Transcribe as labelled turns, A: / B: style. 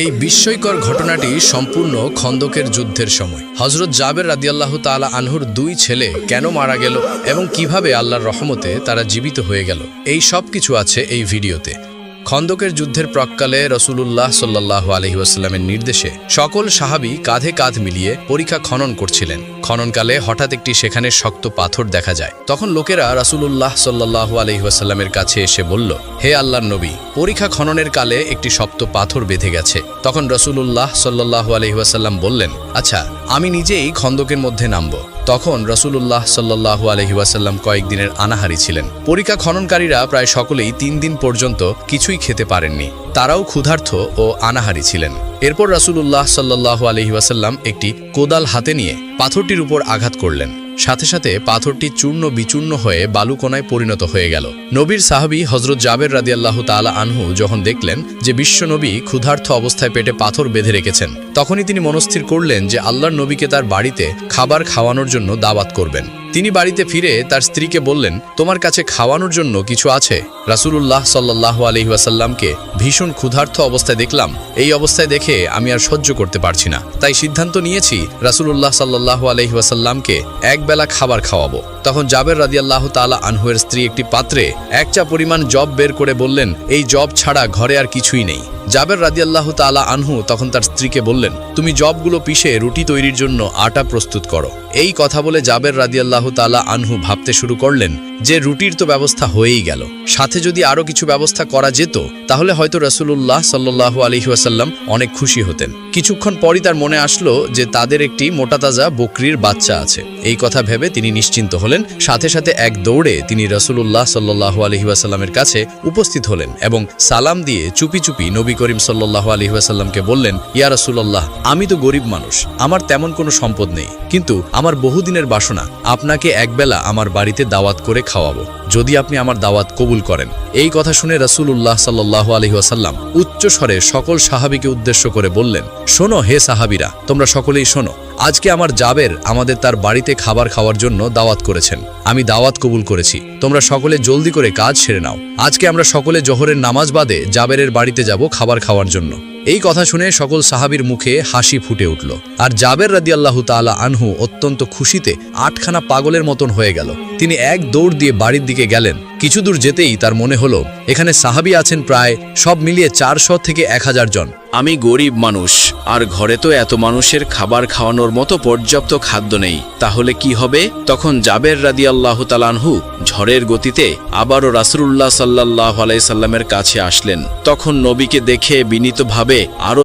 A: এই বিস্ময়কর ঘটনাটি সম্পূর্ণ খন্দকের যুদ্ধের সময় হযরত জাবের রাদিয়াল্লাহু তাআলা আনহুর দুই ছেলে কেন মারা গেল এবং কিভাবে আল্লাহর রহমতে তারা জীবিত হয়ে গেল, এই সব কিছু আছে এই ভিডিওতে। খন্দকের যুদ্ধের প্রাক্কালে রাসূলুল্লাহ সাল্লাল্লাহু আলাইহি ওয়াসাল্লামের নির্দেশে সকল সাহাবী কাঁধে কাঁধ মিলিয়ে পরিখা খনন করছিলেন। খননকালে হঠাৎ একটি সেখানে শক্ত পাথর দেখা যায়। তখন লোকেরা রাসূলুল্লাহ সাল্লাল্লাহু আলাইহি ওয়াসাল্লামের কাছে এসে বলল, হে আল্লাহর নবী, পরিখা খননের কালে একটি শক্ত পাথর বেঁধে গেছে। তখন রাসূলুল্লাহ সাল্লাল্লাহু আলাইহি ওয়াসাল্লাম বললেন, আচ্ছা, আমি নিজেই খন্দকের মধ্যে নামব। তখন রাসূলুল্লাহ সাল্লাল্লাহু আলাইহি ওয়াসাল্লাম কয়েকদিনের আনাহারি ছিলেন। পরিখা খননকারীরা প্রায় সকলেই 3 দিন পর্যন্ত কিছুই খেতে পারেননি। তারাও ক্ষুধার্ত ও আনাহারি ছিলেন। এরপর রাসূলুল্লাহ সাল্লাল্লাহু আলাইহি ওয়াসাল্লাম একটি কোদাল হাতে নিয়ে পাথরটির উপর আঘাত করলেন। সাথে সাথে পাথরটি চূর্ণ বিচূর্ণ হয়ে বালুকণায় পরিণত হয়ে গেল। নবীর সাহাবী হযরত জাবের রাদিয়াল্লাহু তাআলা আনহু যখন দেখলেন যে বিশ্ব নবী ক্ষুধার্ত অবস্থায় পেটে পাথর বেঁধে রেখেছেন, তখনই তিনি মনস্থির করলেন যে আল্লাহর নবীকে তার বাড়িতে খাবার খাওয়ানোর জন্য দাওয়াত করবেন। তিনি বাড়িতে ফিরে তার স্ত্রীকে বললেন, তোমার কাছে খাওয়ানোর জন্য কিছু আছে? রাসূলুল্লাহ সাল্লাল্লাহু আলাইহি ওয়াসাল্লামকে ভীষণ ক্ষুধার্ত অবস্থায় দেখলাম। এই অবস্থায় দেখে আমি আর সহ্য করতে পারছি না, তাই সিদ্ধান্ত নিয়েছি রাসূলুল্লাহ সাল্লাল্লাহু আলাইহি ওয়াসাল্লামকে একবেলা খাবার খাওয়াবো। তখন জাবের রাদিয়াল্লাহু তাআলা আনহুয়ের স্ত্রী একটি পাত্রে 1 চা পরিমাণ জব বের করে বললেন, এই জব ছাড়া ঘরে আর কিছুই নেই। জাবের রাদিয়াল্লাহু তাআলা আনহু তখন তার স্ত্রীকে বললেন, তুমি জবগুলো পিষে রুটি তৈরির জন্য আটা প্রস্তুত করো। এই কথা বলে জাবের রাদিয়াল্লাহু তাআলা আনহু ভাবতে শুরু করলেন যে রুটির তো ব্যবস্থা হয়েই গেল, সাথে যদি আরো কিছু ব্যবস্থা করা যেত তাহলে হয়তো রাসূলুল্লাহ সাল্লাল্লাহু আলাইহি ওয়াসাল্লাম অনেক খুশি হতেন। কিছুক্ষণ পরই তার মনে আসলো যে তাদের একটি মোটাতাজা বকরির বাচ্চা আছে। এই কথা ভেবে তিনি নিশ্চিন্ত হলেন। সাথে সাথে এক দৌড়ে তিনি রাসূলুল্লাহ সাল্লাল্লাহু আলাইহি ওয়াসাল্লামের কাছে উপস্থিত হলেন এবং সালাম দিয়ে চুপি চুপি নবী করিম সাল্লাল্লাহু আলাইহি ওয়াসাল্লামকে বললেন, ইয়া রাসূলুল্লাহ, আমি তো গরিব মানুষ, আমার তেমন কোনো সম্পদ নেই, কিন্তু আমার বহুদিনের বাসনা আপনাকে একবেলা আমার বাড়িতে দাওয়াত করে খাওয়াবো, যদি আপনি আমার দাওয়াত কবুল করেন। এই কথা শুনে রাসূলুল্লাহ সাল্লাল্লাহু আলাইহি ওয়াসাল্লাম উচ্চ স্বরে সকল সাহাবীকে উদ্দেশ্য করে বললেন, শোনো হে সাহাবীরা, তোমরা সকলেই শোনো। আজকে আমার জাবের আমাদের তার বাড়িতে খাবার খাওয়ার জন্য দাওয়াত করেছেন। আমি দাওয়াত কবুল করেছি। তোমরা সকলে জলদি করে কাজ সেরে নাও। আজকে আমরা সকলে জোহরের নামাজ বাদে জাবেরের বাড়িতে যাব খাবার খাওয়ার জন্য। এই কথা শুনে সকল সাহাবীর মুখে হাসি ফুটে উঠল। আর জাবের রাদিয়াল্লাহু তাআলা আনহু অত্যন্ত খুশিতে 8খানা পাগলের মতন হয়ে গেল। তিনি এক দৌড় দিয়ে বাড়ির দিকে গেলেন। কিছু দূর যেতেই তার মনে হলো এখানে সাহাবী আছেন প্রায় সব মিলিয়ে 400 থেকে 1000 জন।
B: আমি গরিব মানুষ, আর ঘরে তো এত মানুষের খাবার খাওয়ানোর মতো পর্যাপ্ত খাদ্য নেই, তাহলে কি হবে? তখন জাবের রাদিয়াল্লাহু তাআলা আনহু ঝড়ের গতিতে আবারও রাসূলুল্লাহ সাল্লাল্লাহু আলাইহি সাল্লামের কাছে আসলেন। তখন নবীকে দেখে বিনীতভাবে আরো